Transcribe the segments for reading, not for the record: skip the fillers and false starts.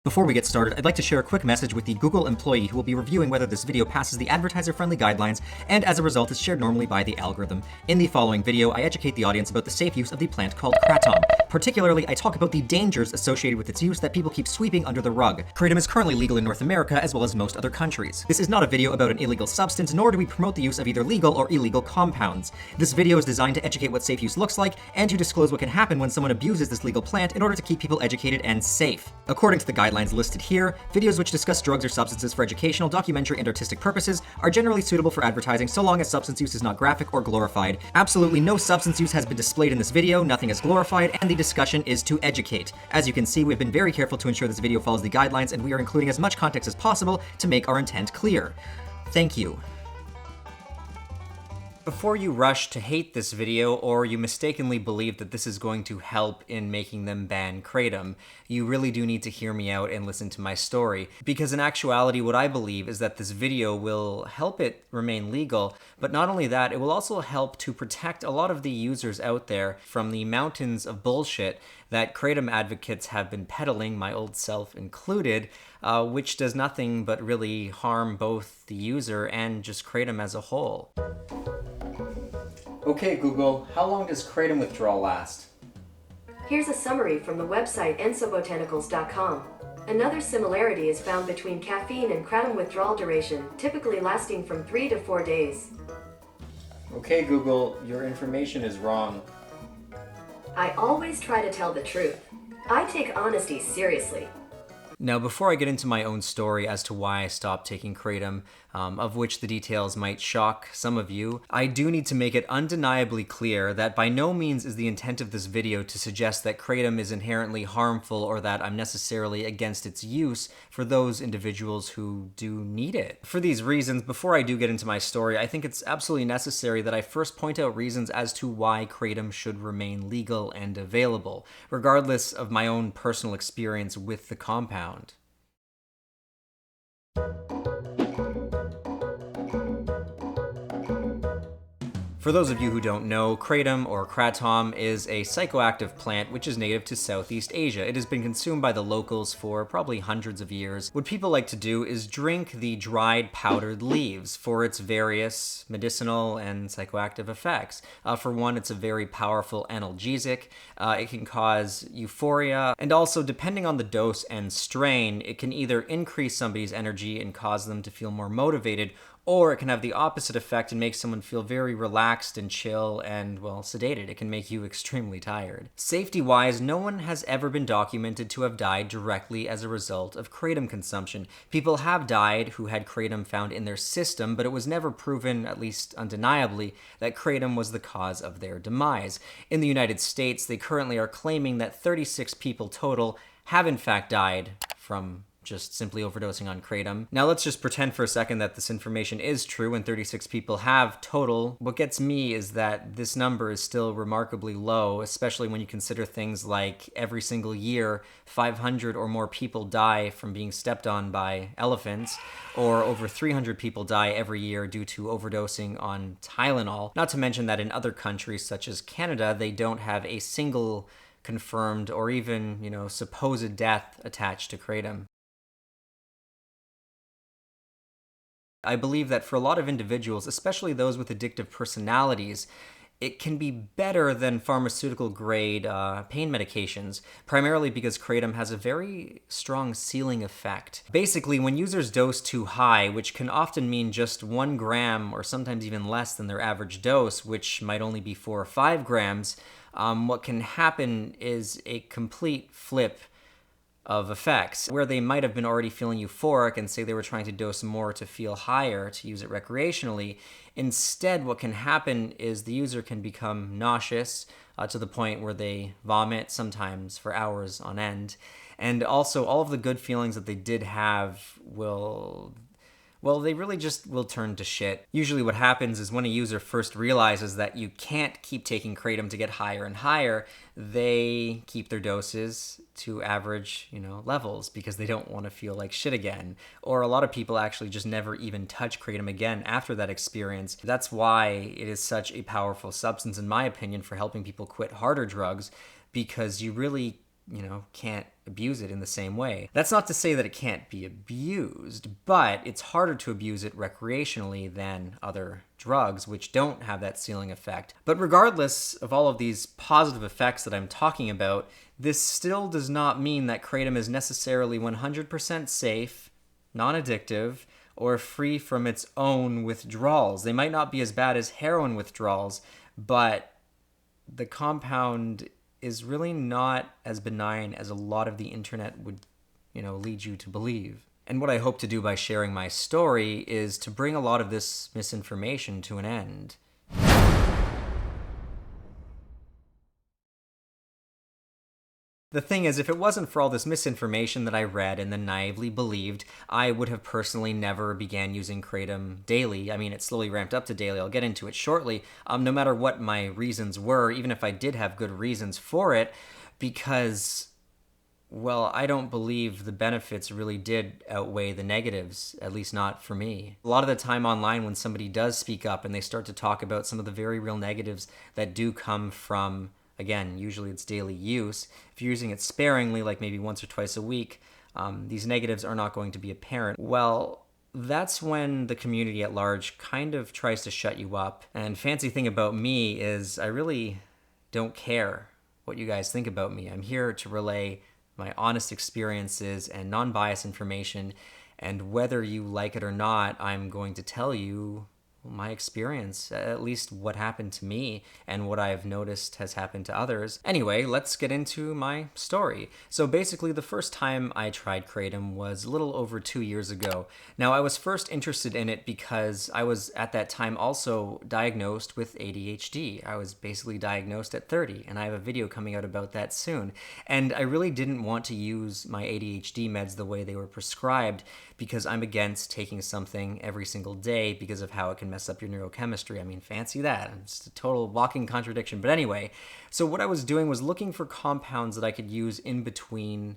Before we get started, I'd like to share a quick message with the Google employee who will be reviewing whether this video passes the advertiser-friendly guidelines and as a result is shared normally by the algorithm. In the following video, I educate the audience about the safe use of the plant called kratom. Particularly, I talk about the dangers associated with its use that people keep sweeping under the rug. Kratom is currently legal in North America as well as most other countries. This is not a video about an illegal substance, nor do we promote the use of either legal or illegal compounds. This video is designed to educate what safe use looks like and to disclose what can happen when someone abuses this legal plant in order to keep people educated and safe. According to the guidelines listed here, videos which discuss drugs or substances for educational, documentary, and artistic purposes are generally suitable for advertising so long as substance use is not graphic or glorified. Absolutely no substance use has been displayed in this video, nothing is glorified, and the discussion is to educate. As you can see, we've been very careful to ensure this video follows the guidelines, and we are including as much context as possible to make our intent clear. Thank you. Before you rush to hate this video, or you mistakenly believe that this is going to help in making them ban kratom, you really do need to hear me out and listen to my story. Because in actuality, what I believe is that this video will help it remain legal, but not only that, it will also help to protect a lot of the users out there from the mountains of bullshit that kratom advocates have been peddling, my old self included, which does nothing but really harm both the user and just kratom as a whole. Okay, Google, how long does kratom withdrawal last? Here's a summary from the website ensobotanicals.com. Another similarity is found between caffeine and kratom withdrawal duration, typically lasting from 3 to 4 days. Okay, Google, your information is wrong. I always try to tell the truth. I take honesty seriously. Now, before I get into my own story as to why I stopped taking kratom, of which the details might shock some of you, I do need to make it undeniably clear that by no means is the intent of this video to suggest that kratom is inherently harmful or that I'm necessarily against its use for those individuals who do need it. For these reasons, before I do get into my story, I think it's absolutely necessary that I first point out reasons as to why kratom should remain legal and available, regardless of my own personal experience with the compound. For those of you who don't know, kratom or kratom is a psychoactive plant which is native to Southeast Asia. It has been consumed by the locals for probably hundreds of years. What people like to do is drink the dried powdered leaves for its various medicinal and psychoactive effects. For one, it's a very powerful analgesic. It can cause euphoria, and also depending on the dose and strain, it can either increase somebody's energy and cause them to feel more motivated, or it can have the opposite effect and make someone feel very relaxed and chill and, well, sedated. It can make you extremely tired. Safety-wise, no one has ever been documented to have died directly as a result of kratom consumption. People have died who had kratom found in their system, but it was never proven, at least undeniably, that kratom was the cause of their demise. In the United States, they currently are claiming that 36 people total have in fact died from just simply overdosing on kratom. Now let's just pretend for a second that this information is true and 36 people have total. What gets me is that this number is still remarkably low, especially when you consider things like every single year 500 or more people die from being stepped on by elephants, or over 300 people die every year due to overdosing on Tylenol. Not to mention that in other countries such as Canada, they don't have a single confirmed or even, supposed death attached to kratom. I believe that for a lot of individuals, especially those with addictive personalities, it can be better than pharmaceutical-grade pain medications, primarily because kratom has a very strong ceiling effect. Basically, when users dose too high, which can often mean just 1 gram or sometimes even less than their average dose, which might only be 4 or 5 grams, what can happen is a complete flip of effects, where they might have been already feeling euphoric and say they were trying to dose more to feel higher, to use it recreationally. Instead, what can happen is the user can become nauseous to the point where they vomit, sometimes for hours on end. And also, all of the good feelings that they did have they really just will turn to shit. Usually what happens is when a user first realizes that you can't keep taking kratom to get higher and higher, they keep their doses to average, levels because they don't want to feel like shit again. Or a lot of people actually just never even touch kratom again after that experience. That's why it is such a powerful substance, in my opinion, for helping people quit harder drugs, because you really can't abuse it in the same way. That's not to say that it can't be abused, but it's harder to abuse it recreationally than other drugs, which don't have that ceiling effect. But regardless of all of these positive effects that I'm talking about, this still does not mean that kratom is necessarily 100% safe, non-addictive, or free from its own withdrawals. They might not be as bad as heroin withdrawals, but the compound is really not as benign as a lot of the internet would, lead you to believe. And what I hope to do by sharing my story is to bring a lot of this misinformation to an end. The thing is, if it wasn't for all this misinformation that I read and then naively believed, I would have personally never began using kratom daily. I mean, it slowly ramped up to daily. I'll get into it shortly. No matter what my reasons were, even if I did have good reasons for it, because, well, I don't believe the benefits really did outweigh the negatives, at least not for me. A lot of the time online when somebody does speak up and they start to talk about some of the very real negatives that do come from, again, usually it's daily use. If you're using it sparingly, like maybe once or twice a week, these negatives are not going to be apparent. Well, that's when the community at large kind of tries to shut you up. And fancy thing about me is I really don't care what you guys think about me. I'm here to relay my honest experiences and non-biased information. And whether you like it or not, I'm going to tell you my experience, at least what happened to me and what I've noticed has happened to others. Anyway, let's get into my story. So basically, the first time I tried kratom was a little over 2 years ago. Now, I was first interested in it because I was at that time also diagnosed with ADHD. I was basically diagnosed at 30, and I have a video coming out about that soon. And I really didn't want to use my ADHD meds the way they were prescribed because I'm against taking something every single day because of how it can mess up your neurochemistry. I mean, fancy that. It's a total walking contradiction. But anyway, so what I was doing was looking for compounds that I could use in between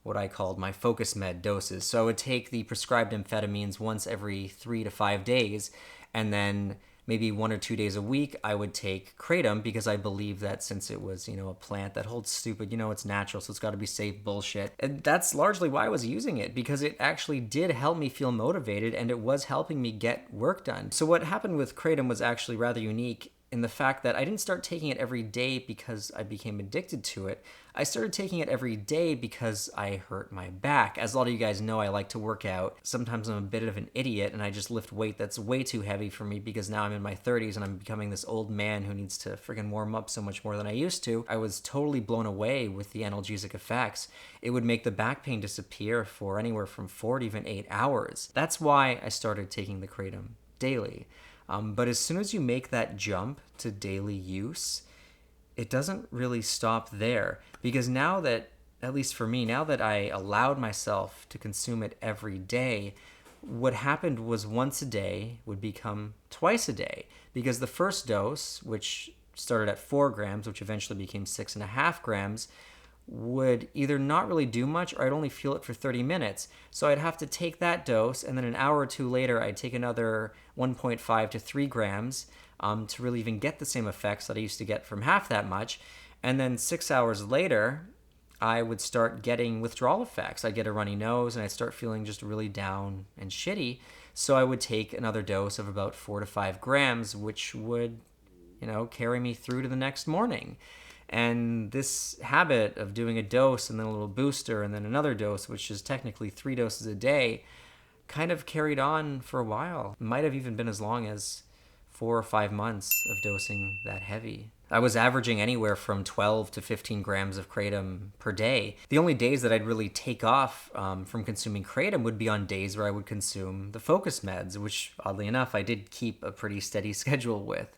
what I called my focus med doses. So I would take the prescribed amphetamines once every 3 to 5 days, and then maybe 1 or 2 days a week, I would take kratom because I believe that since it was, a plant that holds stupid, it's natural, so it's got to be safe bullshit. And that's largely why I was using it, because it actually did help me feel motivated and it was helping me get work done. So what happened with kratom was actually rather unique in the fact that I didn't start taking it every day because I became addicted to it. I started taking it every day because I hurt my back. As a lot of you guys know, I like to work out. Sometimes I'm a bit of an idiot and I just lift weight that's way too heavy for me because now I'm in my 30s and I'm becoming this old man who needs to friggin' warm up so much more than I used to. I was totally blown away with the analgesic effects. It would make the back pain disappear for anywhere from 4 to even 8 hours. That's why I started taking the kratom daily. But as soon as you make that jump to daily use, it doesn't really stop there. Because now that, at least for me, now that I allowed myself to consume it every day, what happened was once a day would become twice a day. Because the first dose, which started at 4 grams, which eventually became 6.5 grams, would either not really do much or I'd only feel it for 30 minutes. So I'd have to take that dose, and then an hour or two later, I'd take another 1.5 to 3 grams to really even get the same effects that I used to get from half that much. And then 6 hours later, I would start getting withdrawal effects. I'd get a runny nose, and I'd start feeling just really down and shitty. So I would take another dose of about 4 to 5 grams, which would, carry me through to the next morning. And this habit of doing a dose and then a little booster and then another dose, which is technically 3 doses a day, kind of carried on for a while. It might have even been as long as 4 or 5 months of dosing that heavy. I was averaging anywhere from 12 to 15 grams of kratom per day. The only days that I'd really take off from consuming kratom would be on days where I would consume the focus meds, which oddly enough I did keep a pretty steady schedule with.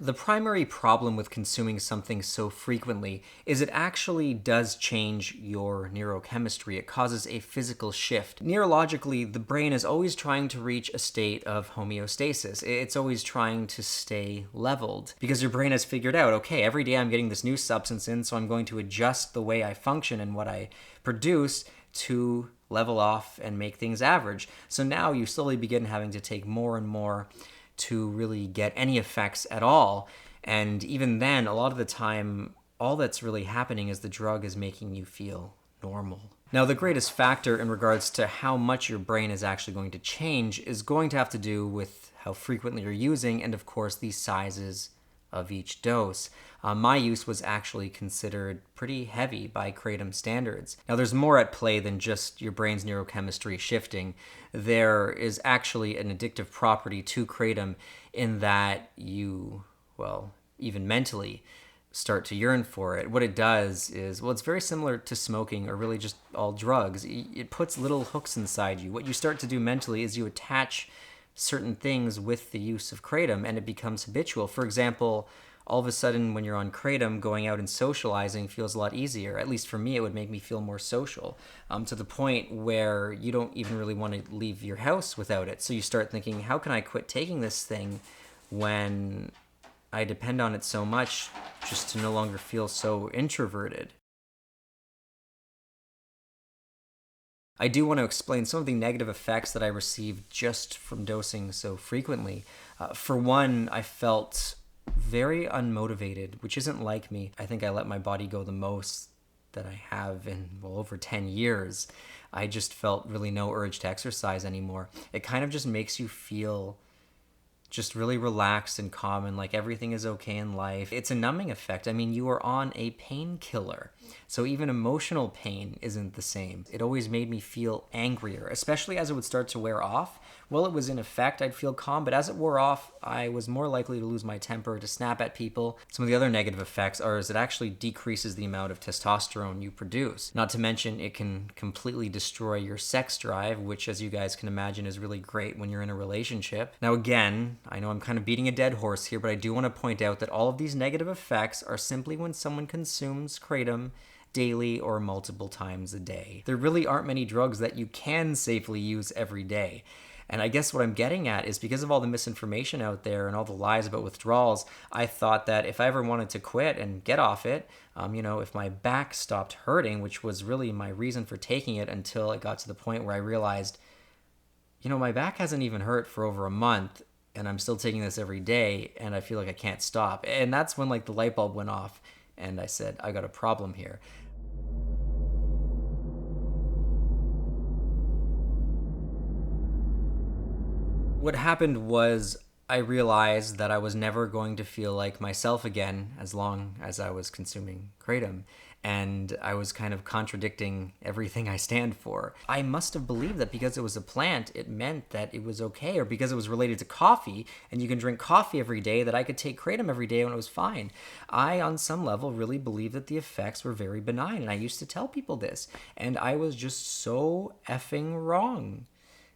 The primary problem with consuming something so frequently is it actually does change your neurochemistry. It causes a physical shift. Neurologically, the brain is always trying to reach a state of homeostasis. It's always trying to stay leveled because your brain has figured out, okay, every day I'm getting this new substance in, so I'm going to adjust the way I function and what I produce to level off and make things average. So now you slowly begin having to take more and more to really get any effects at all. And even then, a lot of the time, all that's really happening is the drug is making you feel normal. Now, the greatest factor in regards to how much your brain is actually going to change is going to have to do with how frequently you're using and, of course, the sizes of each dose. My use was actually considered pretty heavy by Kratom standards. Now, there's more at play than just your brain's neurochemistry shifting. There is actually an addictive property to Kratom in that you, well, even mentally, start to yearn for it. What it does is, well, it's very similar to smoking or really just all drugs. It puts little hooks inside you. What you start to do mentally is you attach certain things with the use of Kratom and it becomes habitual. For example, all of a sudden when you're on Kratom, going out and socializing feels a lot easier. At least for me, it would make me feel more social, to the point where you don't even really want to leave your house without it. So you start thinking, how can I quit taking this thing when I depend on it so much just to no longer feel so introverted? I do want to explain some of the negative effects that I received just from dosing so frequently. For one, I felt very unmotivated, which isn't like me. I think I let my body go the most that I have in, well, over 10 years. I just felt really no urge to exercise anymore. It kind of just makes you feel just really relaxed and calm and like everything is okay in life. It's a numbing effect. I mean, you are on a painkiller. So even emotional pain isn't the same. It always made me feel angrier, especially as it would start to wear off. While it was in effect, I'd feel calm, but as it wore off, I was more likely to lose my temper, to snap at people. Some of the other negative effects are is it actually decreases the amount of testosterone you produce. Not to mention, it can completely destroy your sex drive, which, as you guys can imagine, is really great when you're in a relationship. Now, again, I know I'm kind of beating a dead horse here, but I do want to point out that all of these negative effects are simply when someone consumes Kratom daily or multiple times a day. There really aren't many drugs that you can safely use every day. And I guess what I'm getting at is because of all the misinformation out there and all the lies about withdrawals, I thought that if I ever wanted to quit and get off it, if my back stopped hurting, which was really my reason for taking it until it got to the point where I realized, my back hasn't even hurt for over a month and I'm still taking this every day and I feel like I can't stop. And that's when like the light bulb went off and I said, I got a problem here. What happened was I realized that I was never going to feel like myself again as long as I was consuming Kratom. And I was kind of contradicting everything I stand for. I must have believed that because it was a plant, it meant that it was okay, or because it was related to coffee, and you can drink coffee every day, that I could take Kratom every day when it was fine. I, on some level, really believed that the effects were very benign, and I used to tell people this, and I was just so effing wrong.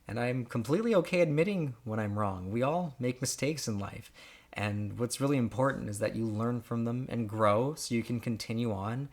And I'm completely okay admitting when I'm wrong. We all make mistakes in life. And what's really important is that you learn from them and grow so you can continue on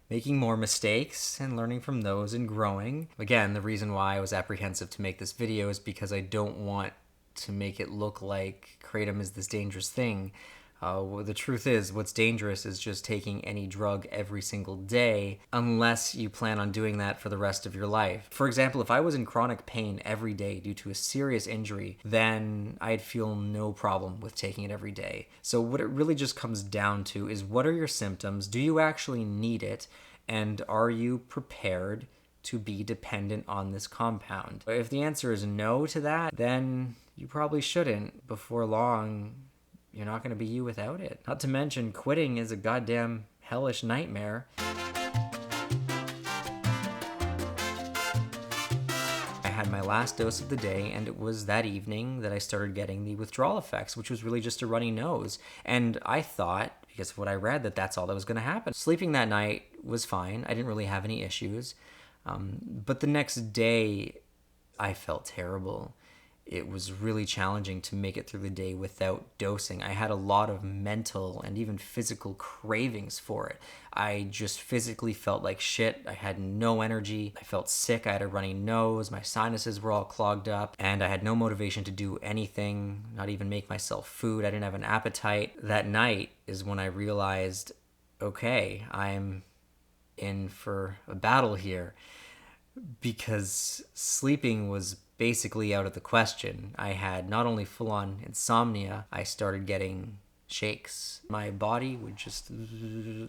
making more mistakes and learning from those and growing. Again, the reason why I was apprehensive to make this video is because I don't want to make it look like Kratom is this dangerous thing. The truth is, what's dangerous is just taking any drug every single day, unless you plan on doing that for the rest of your life. For example, if I was in chronic pain every day due to a serious injury, then I'd feel no problem with taking it every day. So what it really just comes down to is, what are your symptoms? Do you actually need it? And are you prepared to be dependent on this compound? If the answer is no to that, then you probably shouldn't. Before long, you're not going to be you without it. Not to mention, quitting is a goddamn hellish nightmare. I had my last dose of the day, and it was that evening that I started getting the withdrawal effects, which was really just a runny nose. And I thought, because of what I read, that that's all that was going to happen. Sleeping that night was fine. I didn't really have any issues. But the next day, I felt terrible. It was really challenging to make it through the day without dosing. I had a lot of mental and even physical cravings for it. I just physically felt like shit. I had no energy. I felt sick. I had a runny nose. My sinuses were all clogged up. And I had no motivation to do anything, not even make myself food. I didn't have an appetite. That night is when I realized, okay, I'm in for a battle here. Because sleeping was basically out of the question. I had not only full-on insomnia, I started getting shakes. My body would just...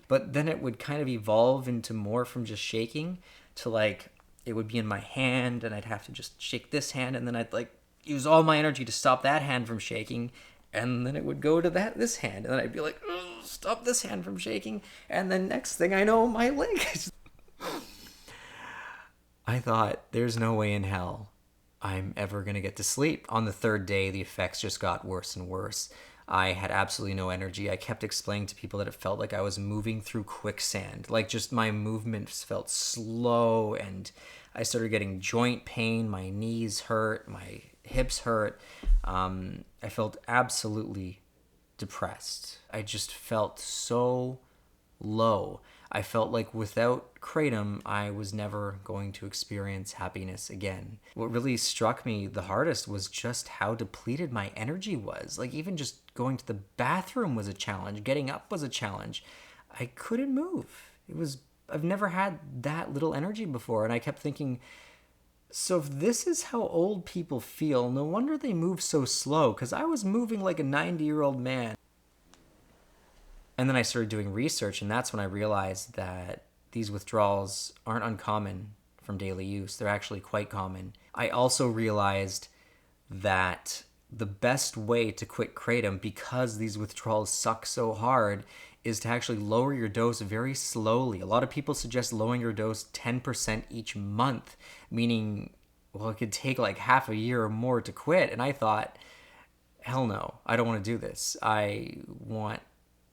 But then it would kind of evolve into more from just shaking to like, it would be in my hand and I'd have to just shake this hand and then I'd like use all my energy to stop that hand from shaking. And then it would go to this hand and then I'd be like, stop this hand from shaking. And then next thing I know, my leg is... I thought, there's no way in hell I'm ever going to get to sleep. On the third day, the effects just got worse and worse. I had absolutely no energy. I kept explaining to people that it felt like I was moving through quicksand. Like just my movements felt slow and I started getting joint pain. My knees hurt. My hips hurt. I felt absolutely depressed. I just felt so low. I felt like without Kratom, I was never going to experience happiness again. What really struck me the hardest was just how depleted my energy was. Like even just going to the bathroom was a challenge. Getting up was a challenge. I couldn't move. I've never had that little energy before. And I kept thinking, so if this is how old people feel, no wonder they move so slow, because I was moving like a 90-year-old man. And then I started doing research, and that's when I realized that these withdrawals aren't uncommon from daily use. They're actually quite common. I also realized that the best way to quit Kratom, because these withdrawals suck so hard, is to actually lower your dose very slowly. A lot of people suggest lowering your dose 10% each month, meaning, well, it could take like half a year or more to quit. And I thought, hell no, I don't want to do this. I want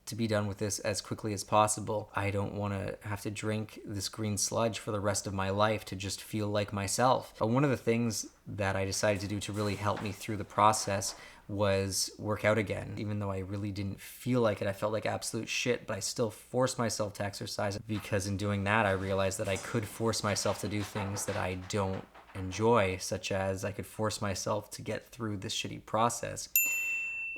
to be done with this as quickly as possible. I don't want to have to drink this green sludge for the rest of my life to just feel like myself. One of the things that I decided to do to really help me through the process was work out again. Even though I really didn't feel like it, I felt like absolute shit, but I still forced myself to exercise, because in doing that, I realized that I could force myself to do things that I don't enjoy, such as I could force myself to get through this shitty process.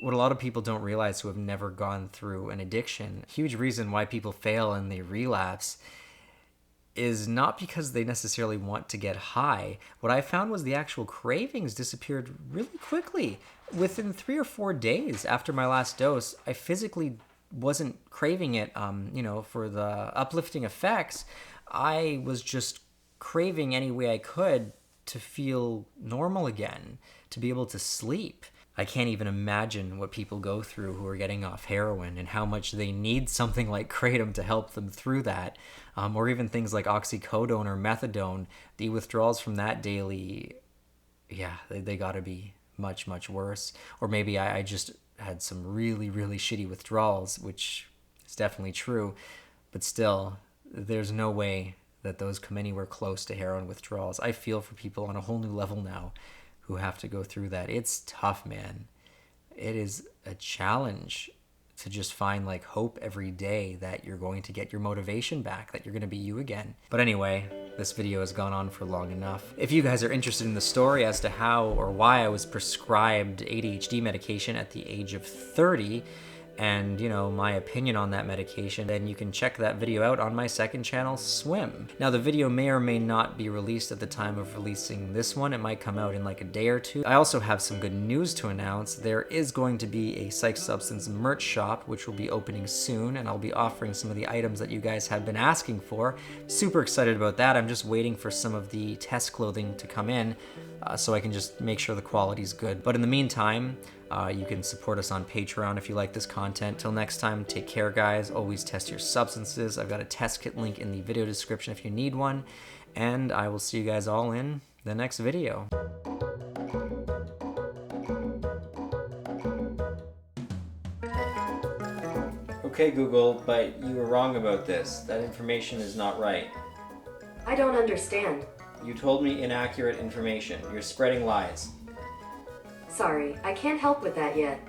What a lot of people don't realize who have never gone through an addiction, a huge reason why people fail and they relapse is not because they necessarily want to get high. What I found was the actual cravings disappeared really quickly. Within 3 or 4 days after my last dose, I physically wasn't craving it, for the uplifting effects. I was just craving any way I could to feel normal again, to be able to sleep. I can't even imagine what people go through who are getting off heroin and how much they need something like Kratom to help them through that. Or even things like oxycodone or methadone. The withdrawals from that daily, they gotta be much, much worse. Or maybe I just had some really, really shitty withdrawals, which is definitely true. But still, there's no way that those come anywhere close to heroin withdrawals. I feel for people on a whole new level now who have to go through that. It's tough, man. It is a challenge to just find like hope every day that you're going to get your motivation back, that you're going to be you again. But anyway, this video has gone on for long enough. If you guys are interested in the story as to how or why I was prescribed ADHD medication at the age of 30, and my opinion on that medication, then you can check that video out on my second channel, Swim. Now the video may or may not be released at the time of releasing this one. It might come out in like a day or two. I also have some good news to announce. There is going to be a Psych Substance merch shop which will be opening soon, and I'll be offering some of the items that you guys have been asking for. Super excited about that. I'm just waiting for some of the test clothing to come in so I can just make sure the quality's good. But in the meantime, you can support us on Patreon if you like this content. Till next time, take care, guys. Always test your substances. I've got a test kit link in the video description if you need one. And I will see you guys all in the next video. Okay, Google, but you were wrong about this. That information is not right. I don't understand. You told me inaccurate information. You're spreading lies. Sorry, I can't help with that yet.